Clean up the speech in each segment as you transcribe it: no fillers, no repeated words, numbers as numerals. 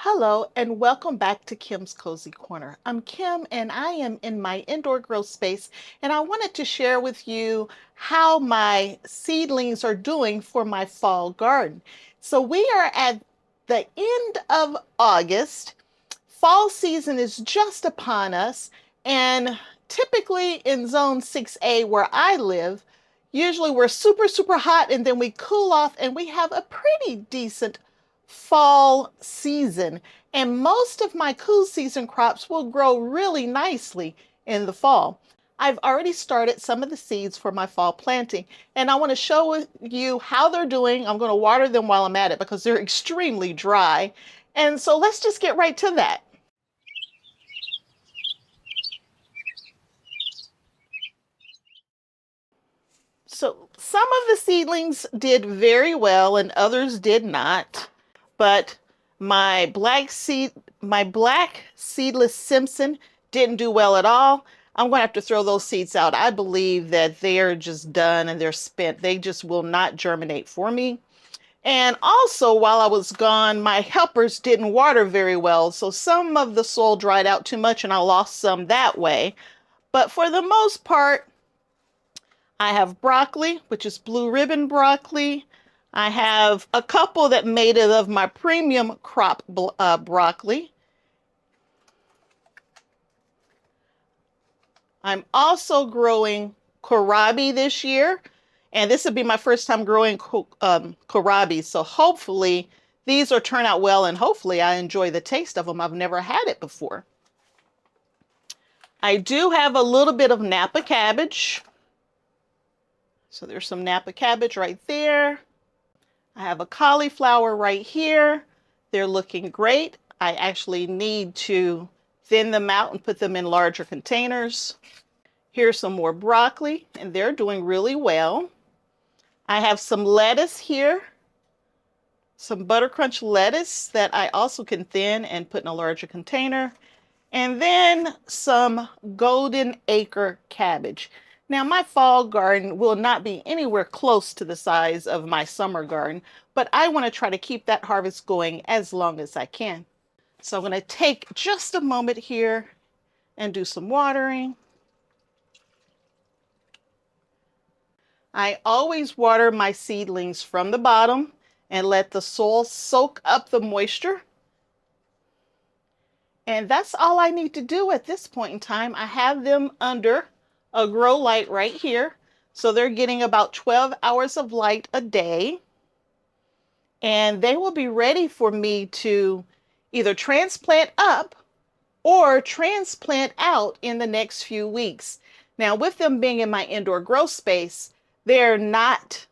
Hello and welcome back to Kim's Cozy Corner. I'm Kim and I am in my indoor grow space and I wanted to share with you how my seedlings are doing for my fall garden. So we are at the end of August. Fall season is just upon us, and typically in zone 6A where I live, usually we're super hot and then we cool off and we have a pretty decent fall season. And most of my cool season crops will grow really nicely in the fall. I've already started some of the seeds for my fall planting, and I want to show you how they're doing. I'm going to water them while I'm at it because they're extremely dry. And so let's just get right to that. So some of the seedlings did very well and others did not. But my black seedless Simpson didn't do well at all. I'm going to have to throw those seeds out. I believe that they're just done and they're spent. They just will not germinate for me. And also, while I was gone, my helpers didn't water very well. So some of the soil dried out too much and I lost some that way. But for the most part, I have broccoli, which is blue ribbon broccoli. I have a couple that made it of my premium crop broccoli. I'm also growing Kohlrabi this year, and this will be my first time growing Kohlrabi, so hopefully these will turn out well, and hopefully I enjoy the taste of them. I've never had it before. I do have a little bit of Napa cabbage. So there's some Napa cabbage right there. I have a cauliflower right here. They're looking great. I actually need to thin them out and put them in larger containers. Here's some more broccoli, and they're doing really well. I have some lettuce here, some buttercrunch lettuce that I also can thin and put in a larger container. And then some golden acre cabbage. Now, my fall garden will not be anywhere close to the size of my summer garden, but I want to try to keep that harvest going as long as I can. So I'm going to take just a moment here and do some watering. I always water my seedlings from the bottom and let the soil soak up the moisture. And that's all I need to do at this point in time. I have them under a grow light right here. So they're getting about 12 hours of light a day. And they will be ready for me to either transplant up or transplant out in the next few weeks. Now, with them being in my indoor grow space, they're not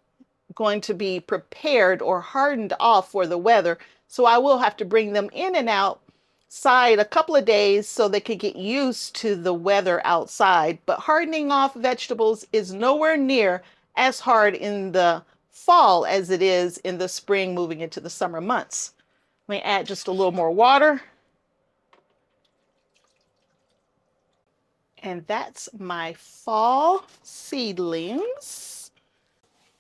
going to be prepared or hardened off for the weather. So I will have to bring them in and outside a couple of days so they could get used to the weather outside. But hardening off vegetables is nowhere near as hard in the fall as it is in the spring moving into the summer months. Let me add just a little more water. And that's my fall seedlings.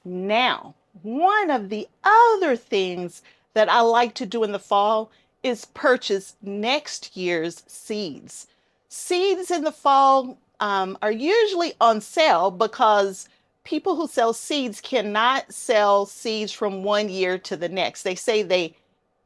Now, one of the other things that I like to do in the fall is purchase next year's seeds. Seeds in the fall are usually on sale because people who sell seeds cannot sell seeds from one year to the next. They say they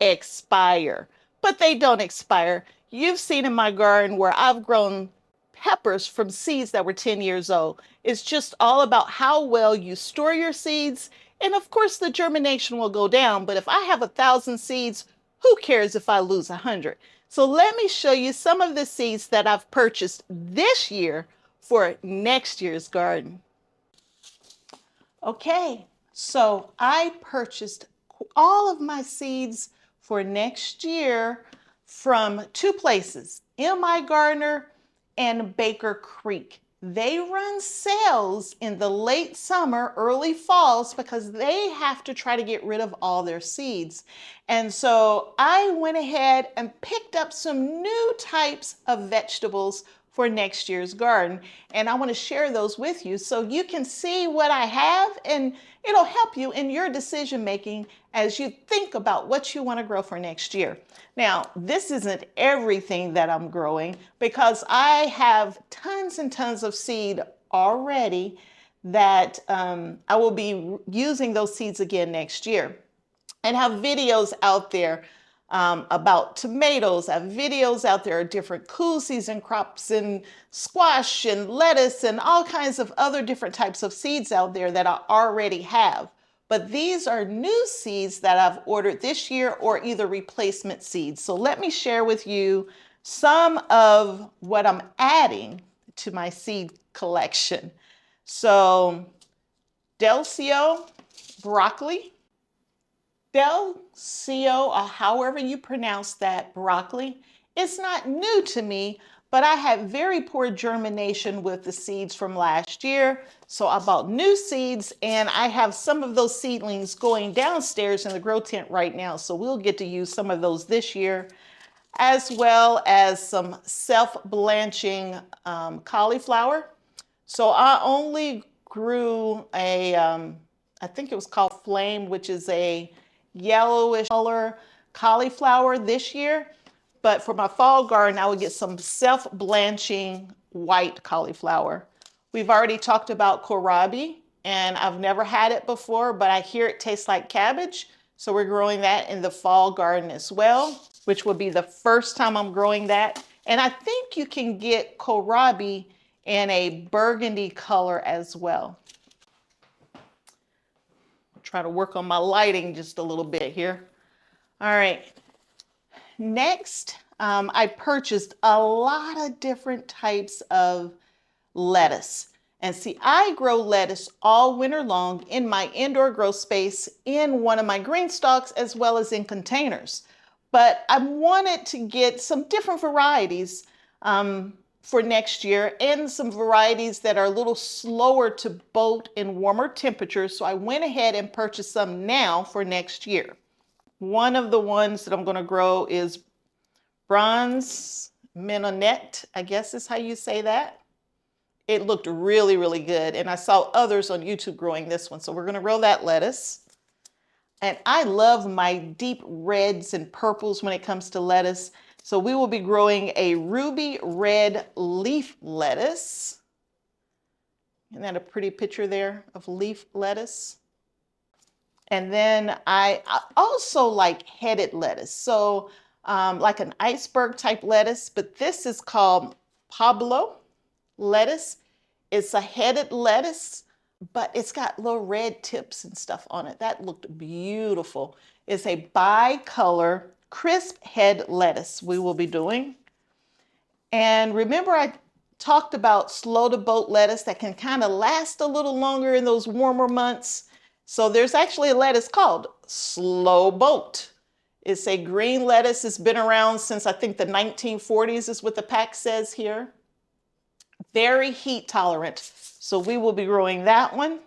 expire, but they don't expire. You've seen in my garden where I've grown peppers from seeds that were 10 years old. It's just all about how well you store your seeds. And of course, the germination will go down. But if I have 1,000 seeds, who cares if I lose 100? So let me show you some of the seeds that I've purchased this year for next year's garden. Okay, so I purchased all of my seeds for next year from two places, M.I. Gardener and Baker Creek. They run sales in the late summer, early falls because they have to try to get rid of all their seeds. And so I went ahead and picked up some new types of vegetables for next year's garden. And I want to share those with you so you can see what I have, and it'll help you in your decision making as you think about what you want to grow for next year. Now, this isn't everything that I'm growing because I have tons and tons of seed already that I will be using those seeds again next year, and have videos out there about tomatoes. I have videos out there of different cool season crops and squash and lettuce and all kinds of other different types of seeds out there that I already have. But these are new seeds that I've ordered this year, or either replacement seeds. So let me share with you some of what I'm adding to my seed collection. So Delcio broccoli. Delcio, or however you pronounce that, broccoli, it's not new to me, but I had very poor germination with the seeds from last year. So I bought new seeds, and I have some of those seedlings going downstairs in the grow tent right now. So we'll get to use some of those this year, as well as some self-blanching cauliflower. So I only grew a, I think it was called Flame, which is a yellowish color cauliflower this year. But for my fall garden, I would get some self-blanching white cauliflower. We've already talked about kohlrabi, and I've never had it before, but I hear it tastes like cabbage. So we're growing that in the fall garden as well, which will be the first time I'm growing that. And I think you can get kohlrabi in a burgundy color as well. I'll try to work on my lighting just a little bit here. All right. Next, I purchased a lot of different types of lettuce. And see, I grow lettuce all winter long in my indoor grow space in one of my GreenStalks, as well as in containers. But I wanted to get some different varieties for next year, and some varieties that are a little slower to bolt in warmer temperatures. So I went ahead and purchased some now for next year. One of the ones that I'm going to grow is bronze mignonette, I guess is how you say that. It looked really, really good. And I saw others on YouTube growing this one. So we're going to grow that lettuce. And I love my deep reds and purples when it comes to lettuce. So we will be growing a ruby red leaf lettuce. Isn't that a pretty picture there of leaf lettuce? And then I also like headed lettuce. So like an iceberg type lettuce, but this is called Pablo Lettuce. It's a headed lettuce, but it's got little red tips and stuff on it. That looked beautiful. It's a bicolor crisp head lettuce we will be doing. And remember, I talked about slow to bolt lettuce that can kind of last a little longer in those warmer months. So there's actually a lettuce called slow bolt. It's a green lettuce. It's been around since I think the 1940s is what the pack says here. Very heat tolerant. So we will be growing that one.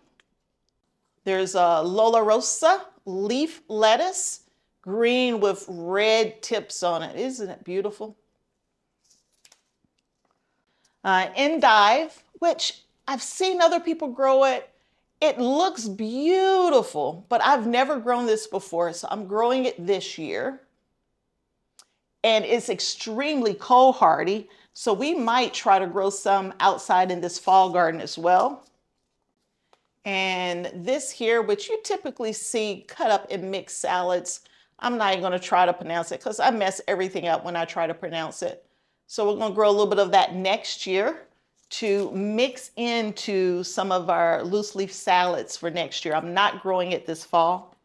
There's a Lola Rosa leaf lettuce, green with red tips on it. Isn't it beautiful? Endive, which I've seen other people grow it. It looks beautiful, but I've never grown this before, so I'm growing it this year. And it's extremely cold hardy, so we might try to grow some outside in this fall garden as well. And this here, which you typically see cut up in mixed salads, I'm not even going to try to pronounce it because I mess everything up when I try to pronounce it. So we're going to grow a little bit of that next year to mix into some of our loose leaf salads for next year. I'm not growing it this fall.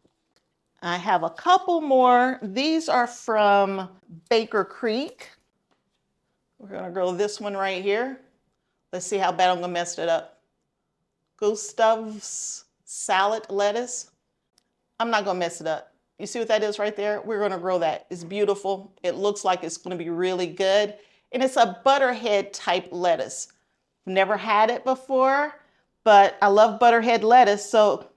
I have a couple more. These are from Baker Creek. We're going to grow this one right here. Let's see how bad I'm going to mess it up. Gustav's salad lettuce. I'm not going to mess it up. You see what that is right there? We're going to grow that. It's beautiful. It looks like it's going to be really good. And it's a Butterhead type lettuce. Never had it before, but I love Butterhead lettuce, so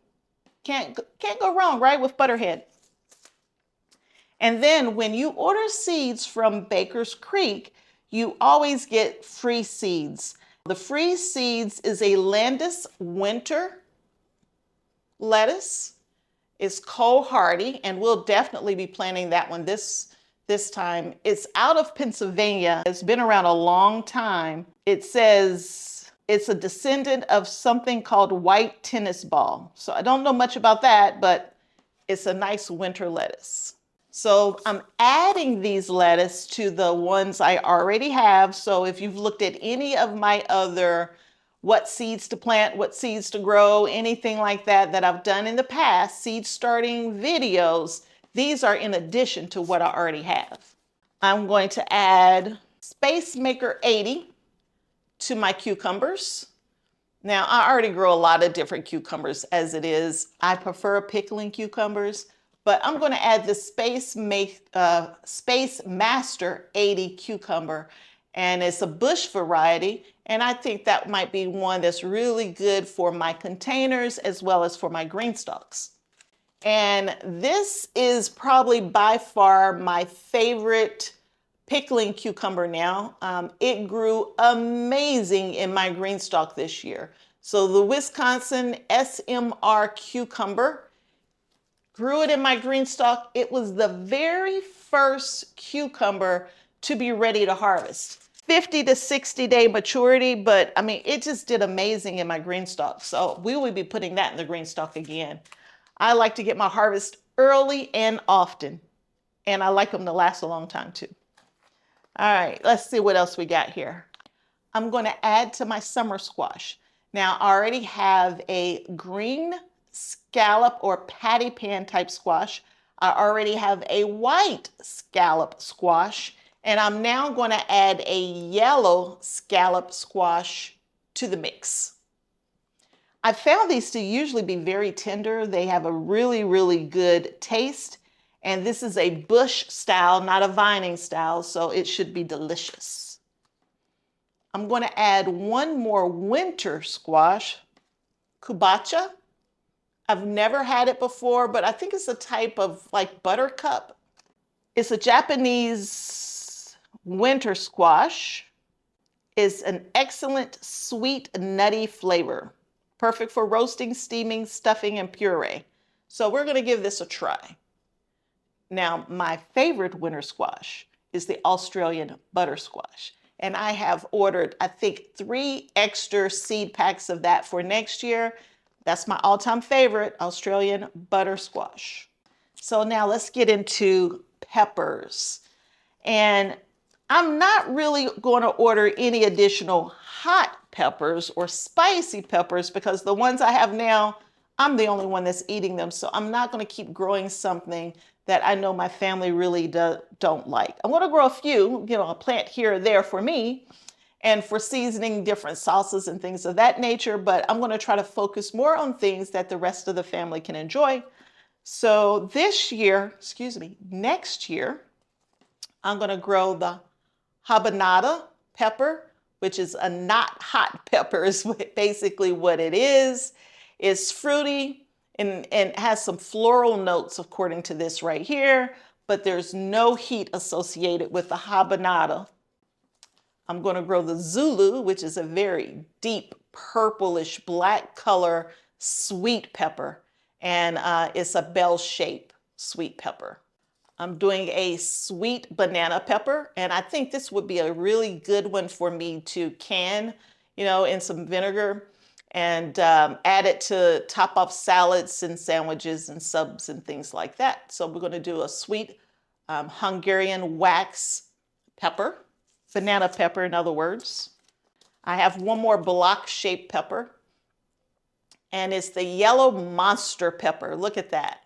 can't go wrong, right, with Butterhead. And then when you order seeds from Baker's Creek, you always get free seeds. The free seeds is a Landis winter lettuce. It's Kohlrabi, and we'll definitely be planting that one this time. It's out of Pennsylvania. It's been around a long time. It says it's a descendant of something called white tennis ball. So I don't know much about that, but it's a nice winter lettuce. So I'm adding these lettuce to the ones I already have. So if you've looked at any of my other what seeds to plant, what seeds to grow, anything like that that I've done in the past, seed starting videos, these are in addition to what I already have. I'm going to add SpaceMaker 80 to my cucumbers. Now, I already grow a lot of different cucumbers as it is. I prefer pickling cucumbers, but I'm going to add the Space Master 80 cucumber, and it's a bush variety, and I think that might be one that's really good for my containers as well as for my GreenStalks. And this is probably by far my favorite pickling cucumber now. It grew amazing in my GreenStalk this year. So the Wisconsin SMR cucumber, grew it in my GreenStalk. It was the very first cucumber to be ready to harvest. 50 to 60 day maturity, but I mean, it just did amazing in my GreenStalk. So we will be putting that in the GreenStalk again. I like to get my harvest early and often, and I like them to last a long time too. All right, let's see what else we got here. I'm going to add to my summer squash. Now, I already have a green scallop or patty pan type squash. I already have a white scallop squash, and I'm now going to add a yellow scallop squash to the mix. I found these to usually be very tender. They have a really, really good taste. And this is a bush style, not a vining style, so it should be delicious. I'm going to add one more winter squash, Kubacha. I've never had it before, but I think it's a type of like buttercup. It's a Japanese winter squash. It's an excellent sweet, nutty flavor. Perfect for roasting, steaming, stuffing, and puree. So we're going to give this a try. Now, my favorite winter squash is the Australian butter squash. And I have ordered, I think, 3 extra seed packs of that for next year. That's my all-time favorite, Australian butter squash. So now let's get into peppers. And I'm not really going to order any additional hot peppers or spicy peppers because the ones I have now, I'm the only one that's eating them. So I'm not going to keep growing something that I know my family really don't like. I'm going to grow a few, a plant here or there for me and for seasoning different salsas and things of that nature. But I'm going to try to focus more on things that the rest of the family can enjoy. So next year, I'm going to grow the habanata pepper, which is a not hot pepper is basically what it is. It's fruity and has some floral notes according to this right here, but there's no heat associated with the habanata. I'm going to grow the Zulu, which is a very deep purplish black color sweet pepper, and it's a bell-shaped sweet pepper. I'm doing a sweet banana pepper, and I think this would be a really good one for me to can, in some vinegar and add it to top off salads and sandwiches and subs and things like that. So we're going to do a sweet Hungarian wax pepper, banana pepper in other words. I have one more block-shaped pepper, and it's the yellow monster pepper. Look at that.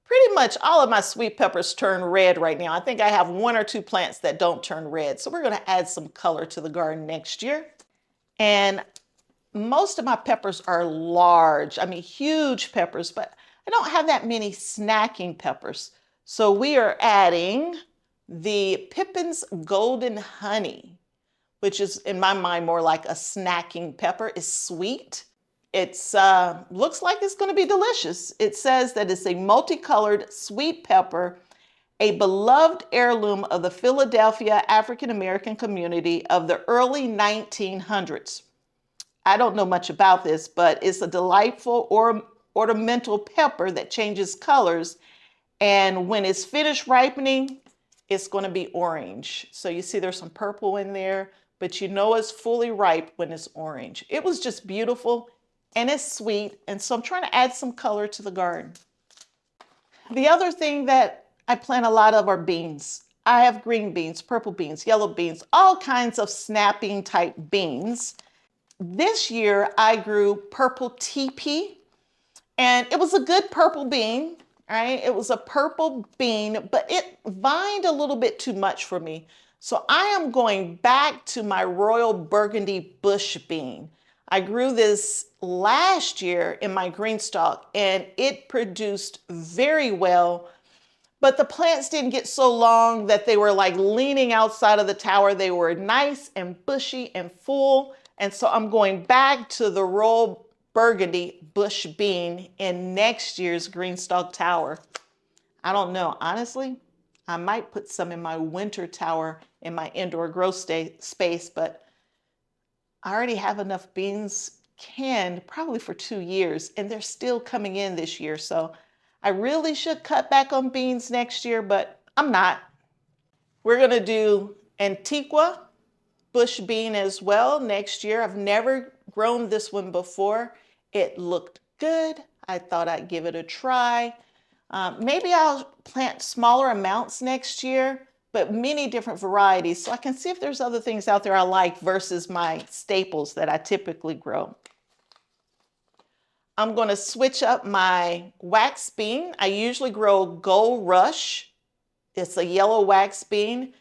Pretty much all of my sweet peppers turn red right now. I think I have 1 or 2 plants that don't turn red. So we're going to add some color to the garden next year. And most of my peppers are large, huge peppers, but I don't have that many snacking peppers. So we are adding the Pippins Golden Honey, which is in my mind more like a snacking pepper. It's sweet. It's looks like it's going to be delicious. It says that it's a multicolored sweet pepper, a beloved heirloom of the Philadelphia African American community of the early 1900s. I don't know much about this, but it's a delightful ornamental pepper that changes colors. And when it's finished ripening, it's going to be orange. So you see there's some purple in there, but you know it's fully ripe when it's orange. It was just beautiful and it's sweet. And so I'm trying to add some color to the garden. The other thing that I plant a lot of are beans. I have green beans, purple beans, yellow beans, all kinds of snapping type beans. This year I grew purple TP, and it was a good purple bean, right? It was a purple bean, but it vined a little bit too much for me. So I am going back to my royal burgundy bush bean. I grew this last year in my GreenStalk and it produced very well, but the plants didn't get so long that they were like leaning outside of the tower. They were nice and bushy and full. And so I'm going back to the royal burgundy bush bean in next year's GreenStalk tower. I don't know, honestly, I might put some in my winter tower in my indoor grow space, but I already have enough beans canned probably for 2 years, and they're still coming in this year. So I really should cut back on beans next year, but I'm not. We're gonna do Antiqua bush bean as well next year. I've never grown this one before. It looked good. I thought I'd give it a try. Maybe I'll plant smaller amounts next year, but many different varieties, so I can see if there's other things out there I like versus my staples that I typically grow. I'm going to switch up my wax bean. I usually grow Gold Rush. It's a yellow wax bean,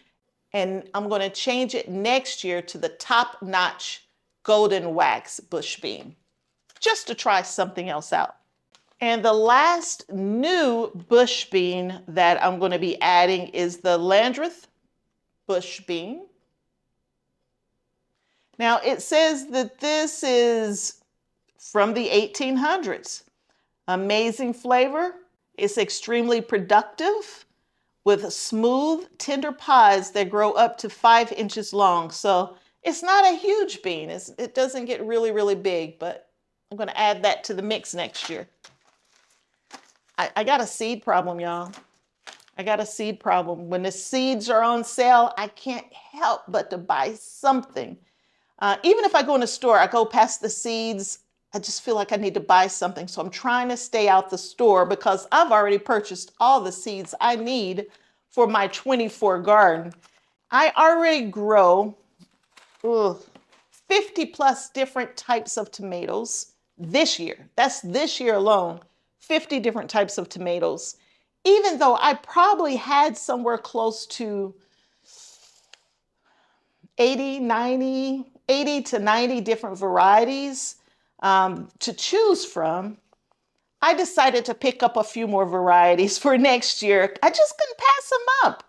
and I'm going to change it next year to the top-notch golden wax bush bean, just to try something else out. And the last new bush bean that I'm going to be adding is the Landreth bush bean. Now it says that this is from the 1800s. Amazing flavor. It's extremely productive with smooth, tender pods that grow up to 5 inches long. So it's not a huge bean. It doesn't get really, really big, but I'm going to add that to the mix next year. I got a seed problem, y'all. I got a seed problem. When the seeds are on sale, I can't help but to buy something. Even if I go in the store, I go past the seeds, I just feel like I need to buy something. So I'm trying to stay out the store because I've already purchased all the seeds I need for my 24 garden. I already grow 50 plus different types of tomatoes this year. That's this year alone. 50 different types of tomatoes, even though I probably had somewhere close to 80 to 90 different varieties to choose from. I decided to pick up a few more varieties for next year. I just couldn't pass them up.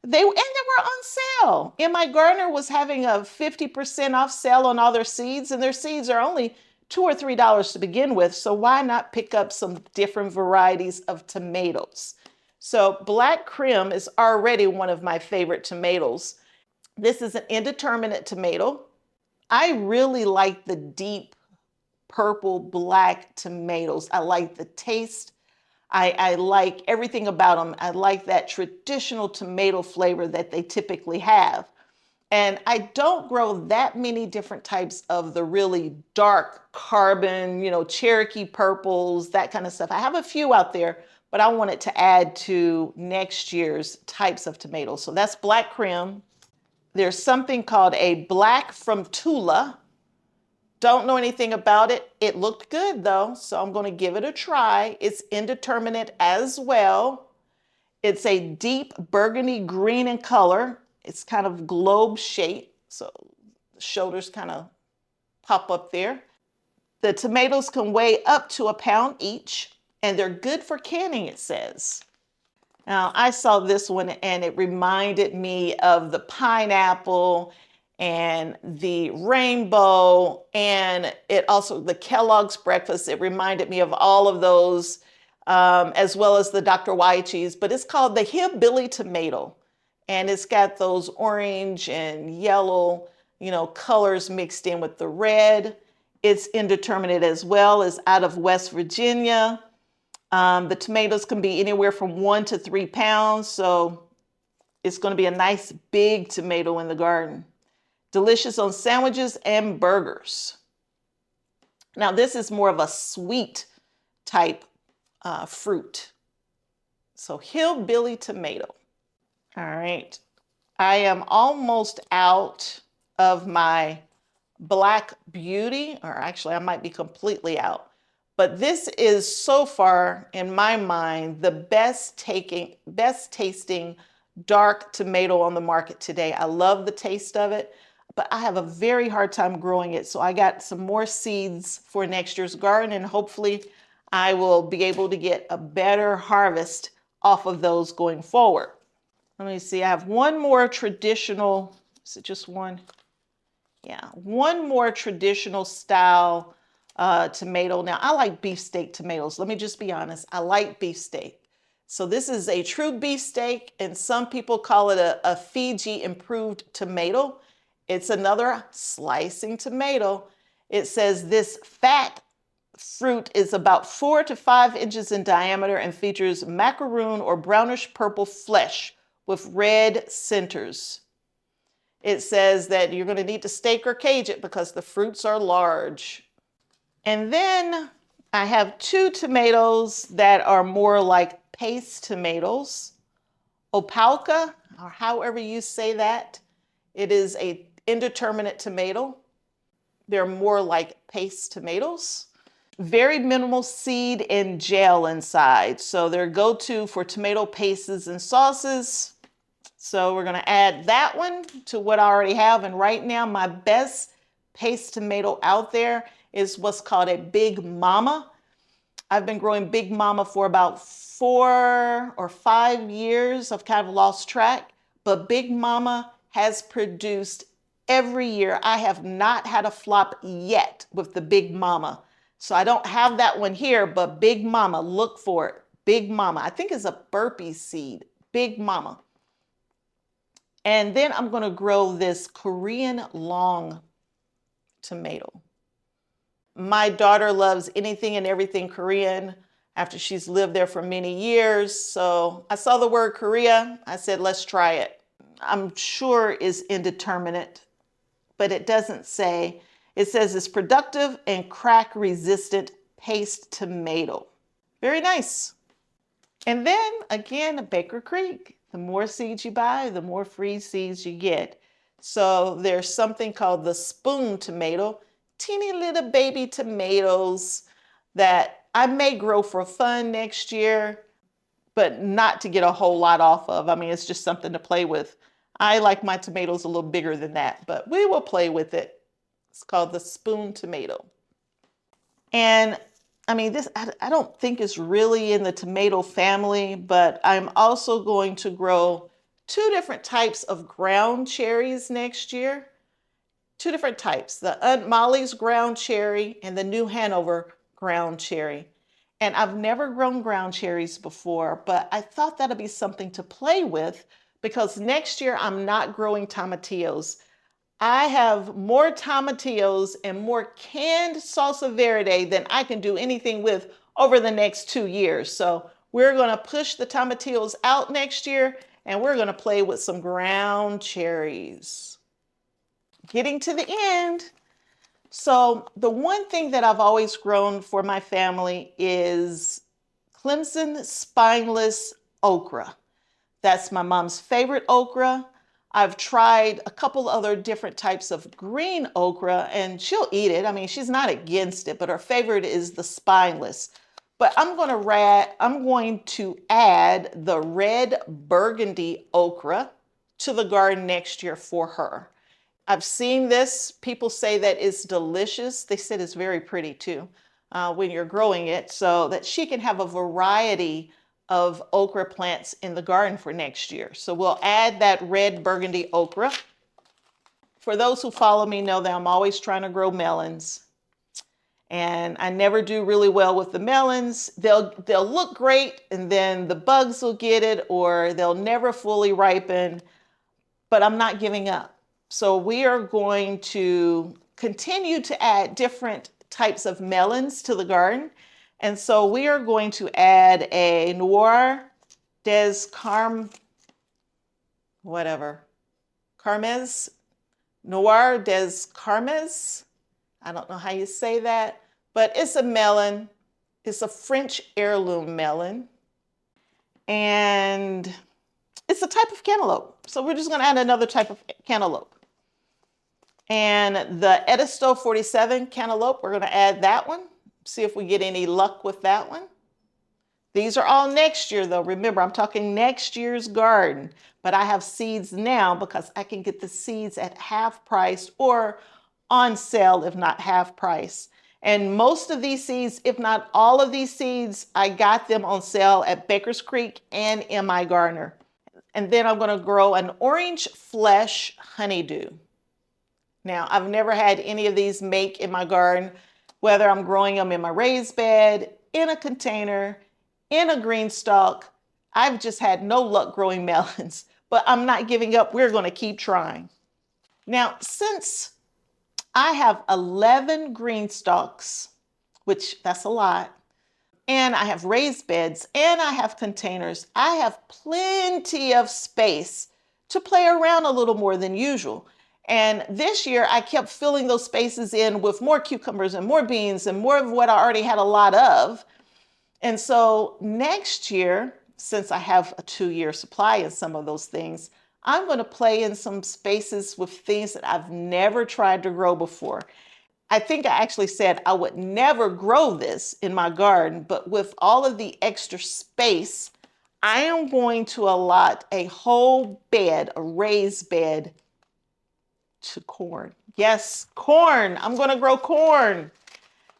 They were on sale. And my gardener was having a 50% off sale on all their seeds, and their seeds are only $2 or $3 to begin with. So why not pick up some different varieties of tomatoes? So black Crim is already one of my favorite tomatoes. This is an indeterminate tomato. I really like the deep purple black tomatoes. I like the taste. I like everything about them. I like that traditional tomato flavor that they typically have. And I don't grow that many different types of the really dark carbon, Cherokee purples, that kind of stuff. I have a few out there, but I wanted to add to next year's types of tomatoes. So that's black Crim. There's something called a black from Tula. Don't know anything about it. It looked good though, so I'm going to give it a try. It's indeterminate as well. It's a deep burgundy green in color. It's kind of globe shaped, so the shoulders kind of pop up there. The tomatoes can weigh up to a pound each, and they're good for canning, it says. Now, I saw this one and it reminded me of the pineapple and the rainbow, and it also, the Kellogg's breakfast, it reminded me of all of those as well as the Dr. Wychees, but it's called the Hillbilly Tomato. And it's got those orange and yellow, colors mixed in with the red. It's indeterminate as well. It's out of West Virginia. The tomatoes can be anywhere from 1 to 3 pounds, so it's going to be a nice big tomato in the garden. Delicious on sandwiches and burgers. Now, this is more of a sweet type fruit. So, Hillbilly Tomato. All right. I am almost out of my Black Beauty, or actually I might be completely out. But this is so far, in my mind, the best tasting dark tomato on the market today. I love the taste of it, but I have a very hard time growing it. So I got some more seeds for next year's garden, and hopefully I will be able to get a better harvest off of those going forward. Let me see, I have one more traditional, is it just one? Yeah, one more traditional style tomato. Now, I like beefsteak tomatoes. Let me just be honest. I like beefsteak. So this is a true beefsteak, and some people call it a Fiji improved tomato. It's another slicing tomato. It says this fat fruit is about 4 to 5 inches in diameter and features macaroon or brownish purple flesh with red centers. It says that you're going to need to stake or cage it because the fruits are large. And then I have 2 tomatoes that are more like paste tomatoes. Opalka, or however you say that. It is an indeterminate tomato. They're more like paste tomatoes. Very minimal seed and gel inside. So they're go-to for tomato pastes and sauces. So we're going to add that one to what I already have. And right now, my best paste tomato out there is what's called a Big Mama. I've been growing Big Mama for about 4 or 5 years. I've kind of lost track. But Big Mama has produced every year. I have not had a flop yet with the Big Mama. So I don't have that one here, but Big Mama, look for it. Big Mama. I think it's a burpee seed. Big Mama. And then I'm going to grow this Korean long tomato. My daughter loves anything and everything Korean after she's lived there for many years. So I saw the word Korea. I said, let's try it. I'm sure it's indeterminate, but it doesn't say. It says it's productive and crack resistant paste tomato. Very nice. And then again, Baker Creek. The more seeds you buy, the more free seeds you get. So there's something called the spoon tomato, teeny little baby tomatoes that I may grow for fun next year, but not to get a whole lot off of. I mean, it's just something to play with. I like my tomatoes a little bigger than that, but we will play with it. It's called the spoon tomato. And I mean, this, I don't think it's really in the tomato family, but I'm also going to grow 2 different types of ground cherries next year. 2 different types, the Aunt Molly's ground cherry and the New Hanover ground cherry. And I've never grown ground cherries before, but I thought that'd be something to play with because next year I'm not growing tomatillos. I have more tomatillos and more canned salsa verde than I can do anything with over the next 2 years. So we're going to push the tomatillos out next year and we're going to play with some ground cherries. Getting to the end. So the one thing that I've always grown for my family is Clemson spineless okra. That's my mom's favorite okra. I've tried a couple other different types of green okra and she'll eat it. I mean, she's not against it, but her favorite is the spineless. But I'm going to add the red Burgundy okra to the garden next year for her. I've seen this. People say that it's delicious. They said it's very pretty too when you're growing it, so that she can have a variety of okra plants in the garden for next year. So we'll add that red Burgundy okra. For those who follow me know that I'm always trying to grow melons. And I never do really well with the melons. They'll look great and then the bugs will get it, or they'll never fully ripen, but I'm not giving up. So we are going to continue to add different types of melons to the garden. And so we are going to add a Noir Des Carmes, Carmes, Noir Des Carmes. I don't know how you say that, but it's a melon. It's a French heirloom melon. And it's a type of cantaloupe. So we're just going to add another type of cantaloupe. And the Edisto 47 cantaloupe, we're going to add that one. See if we get any luck with that one. These are all next year though. Remember, I'm talking next year's garden, but I have seeds now because I can get the seeds at half price or on sale if not half price. And most of these seeds, if not all of these seeds, I got them on sale at Baker's Creek and M.I. Garner. And then I'm going to grow an orange flesh honeydew. Now, I've never had any of these make in my garden, whether I'm growing them in my raised bed, in a container, in a GreenStalk. I've just had no luck growing melons, but I'm not giving up. We're going to keep trying. Now, since I have 11 GreenStalks, which that's a lot, and I have raised beds and I have containers, I have plenty of space to play around a little more than usual. And this year I kept filling those spaces in with more cucumbers and more beans and more of what I already had a lot of. And so next year, since I have a 2-year supply of some of those things, I'm going to play in some spaces with things that I've never tried to grow before. I think I actually said I would never grow this in my garden, but with all of the extra space, I am going to allot a whole bed, a raised bed, to corn. Yes, corn. I'm going to grow corn.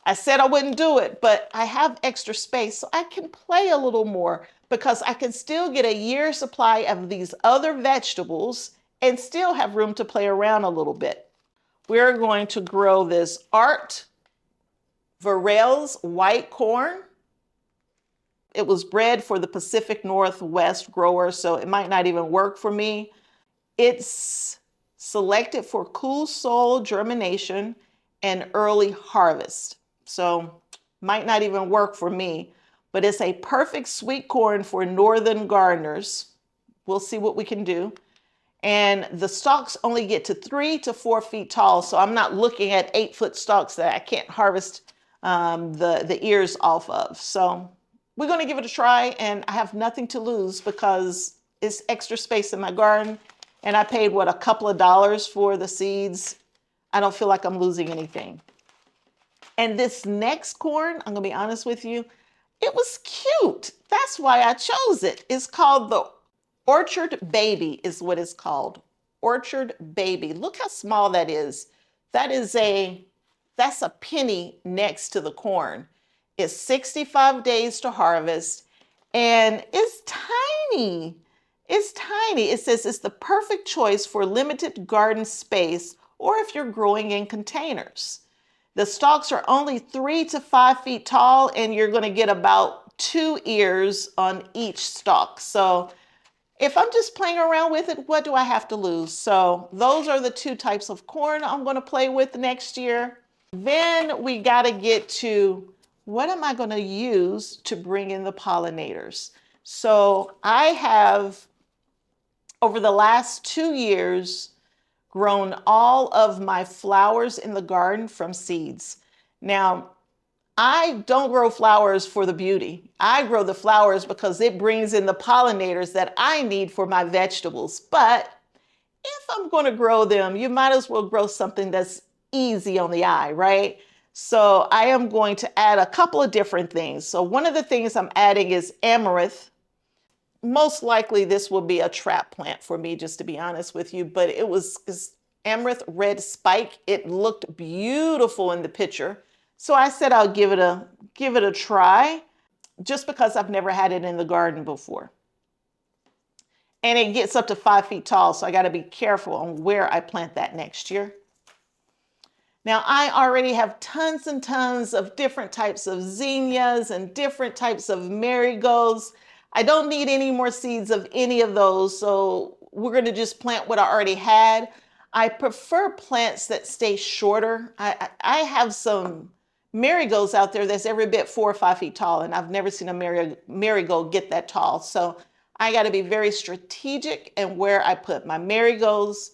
I said I wouldn't do it, but I have extra space so I can play a little more because I can still get a year's supply of these other vegetables and still have room to play around a little bit. We're going to grow this Art Varell's white corn. It was bred for the Pacific Northwest grower, so it might not even work for me. It's selected for cool soil germination and early harvest. So might not even work for me, but it's a perfect sweet corn for northern gardeners. We'll see what we can do. And the stalks only get to 3 to 4 feet tall. So I'm not looking at 8-foot stalks that I can't harvest the ears off of. So we're going to give it a try, and I have nothing to lose because it's extra space in my garden. And I paid, what, a couple of dollars for the seeds. I don't feel like I'm losing anything. And this next corn, I'm going to be honest with you, it was cute. That's why I chose it. It's called the Orchard Baby is what it's called. Orchard Baby. Look how small that is. That's a penny next to the corn. It's 65 days to harvest, and it's tiny. It's tiny. It says it's the perfect choice for limited garden space or if you're growing in containers. The stalks are only 3 to 5 feet tall, and you're going to get about 2 ears on each stalk. So if I'm just playing around with it, what do I have to lose? So those are the 2 types of corn I'm going to play with next year. Then we got to get to, what am I going to use to bring in the pollinators? So I have, over the last 2 years, grown all of my flowers in the garden from seeds. Now, I don't grow flowers for the beauty. I grow the flowers because it brings in the pollinators that I need for my vegetables. But if I'm going to grow them, you might as well grow something that's easy on the eye, right? So I am going to add a couple of different things. So one of the things I'm adding is Amarth. Most likely this will be a trap plant for me, just to be honest with you, but it's Amarth Red Spike. It looked beautiful in the picture. So I said I'll give it a try, just because I've never had it in the garden before. And it gets up to 5 feet tall, so I got to be careful on where I plant that next year. Now, I already have tons and tons of different types of zinnias and different types of marigolds. I don't need any more seeds of any of those, so we're going to just plant what I already had. I prefer plants that stay shorter. I have some marigolds out there that's every bit 4 or 5 feet tall, and I've never seen a marigold get that tall. So I got to be very strategic in where I put my marigolds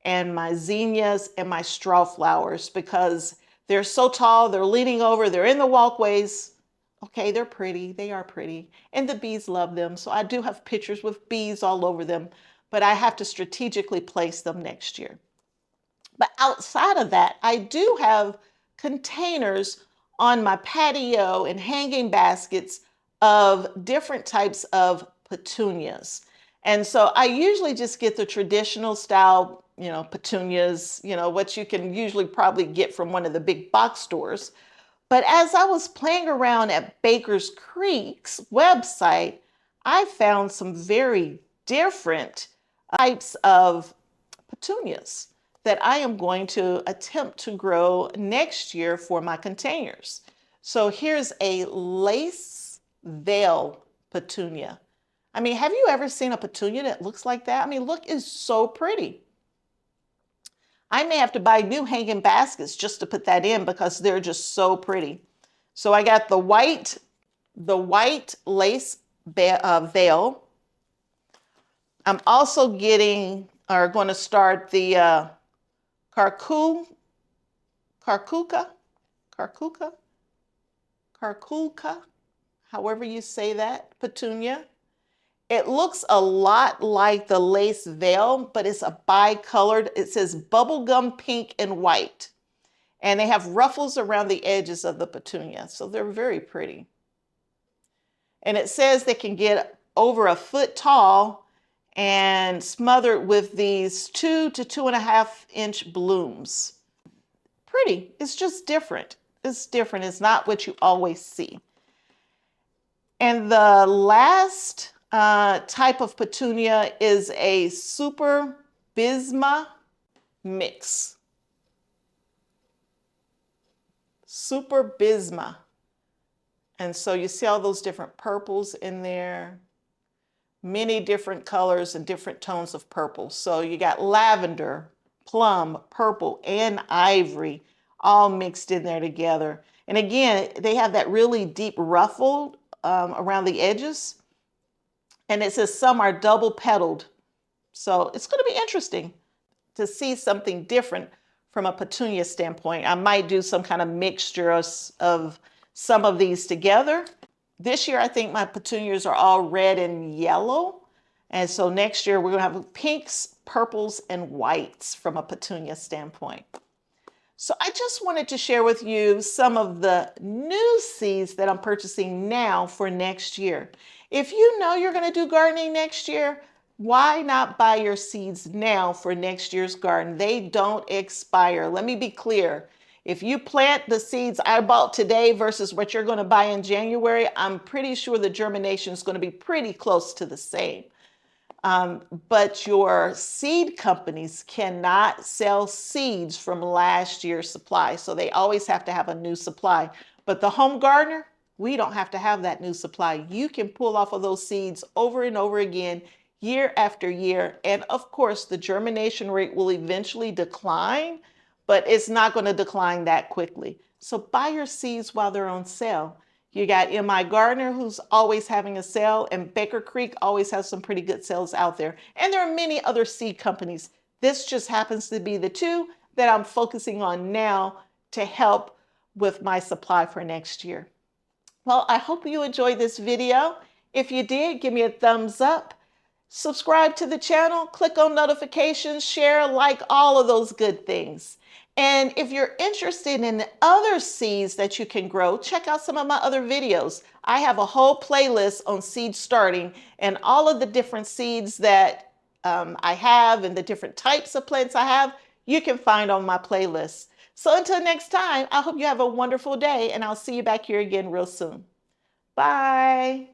and my zinnias and my straw flowers because they're so tall, they're leaning over, they're in the walkways. Okay, they're pretty, they are pretty, and the bees love them. So I do have pictures with bees all over them, but I have to strategically place them next year. But outside of that, I do have containers on my patio and hanging baskets of different types of petunias. And so I usually just get the traditional style, petunias, what you can usually probably get from one of the big box stores. But as I was playing around at Baker's Creek's website, I found some very different types of petunias that I am going to attempt to grow next year for my containers. So here's a lace veil petunia. I mean, have you ever seen a petunia that looks like that? I mean, look, it's so pretty. I may have to buy new hanging baskets just to put that in because they're just so pretty. So I got the white lace veil. I'm also going to start the Carculca, however you say that, petunia. It looks a lot like the lace veil, but it's a bicolored. It says bubblegum pink and white. And they have ruffles around the edges of the petunia. So they're very pretty. And it says they can get over a foot tall and smothered with these 2 to 2.5-inch blooms. Pretty. It's just different. It's different. It's not what you always see. And the last type of petunia is a super Bismar mix. Super Bismar. And so you see all those different purples in there. Many different colors and different tones of purple. So you got lavender, plum, purple, and ivory all mixed in there together. And again, they have that really deep ruffle around the edges. And it says some are double petaled. So it's going to be interesting to see something different from a petunia standpoint. I might do some kind of mixture of some of these together. This year, I think my petunias are all red and yellow. And so next year, we're going to have pinks, purples, and whites from a petunia standpoint. So I just wanted to share with you some of the new seeds that I'm purchasing now for next year. If you know you're going to do gardening next year, why not buy your seeds now for next year's garden? They don't expire. Let me be clear. If you plant the seeds I bought today versus what you're going to buy in January, I'm pretty sure the germination is going to be pretty close to the same. But your seed companies cannot sell seeds from last year's supply. So they always have to have a new supply. But the home gardener, we don't have to have that new supply. You can pull off of those seeds over and over again, year after year. And of course, the germination rate will eventually decline, but it's not going to decline that quickly. So buy your seeds while they're on sale. You got M.I. Gardner, who's always having a sale, and Baker Creek always has some pretty good sales out there. And there are many other seed companies. This just happens to be the two that I'm focusing on now to help with my supply for next year. Well, I hope you enjoyed this video. If you did, give me a thumbs up. Subscribe to the channel, click on notifications, share, like, all of those good things. And if you're interested in other seeds that you can grow, check out some of my other videos. I have a whole playlist on seed starting and all of the different seeds that I have and the different types of plants I have, you can find on my playlist. So until next time, I hope you have a wonderful day and I'll see you back here again real soon. Bye.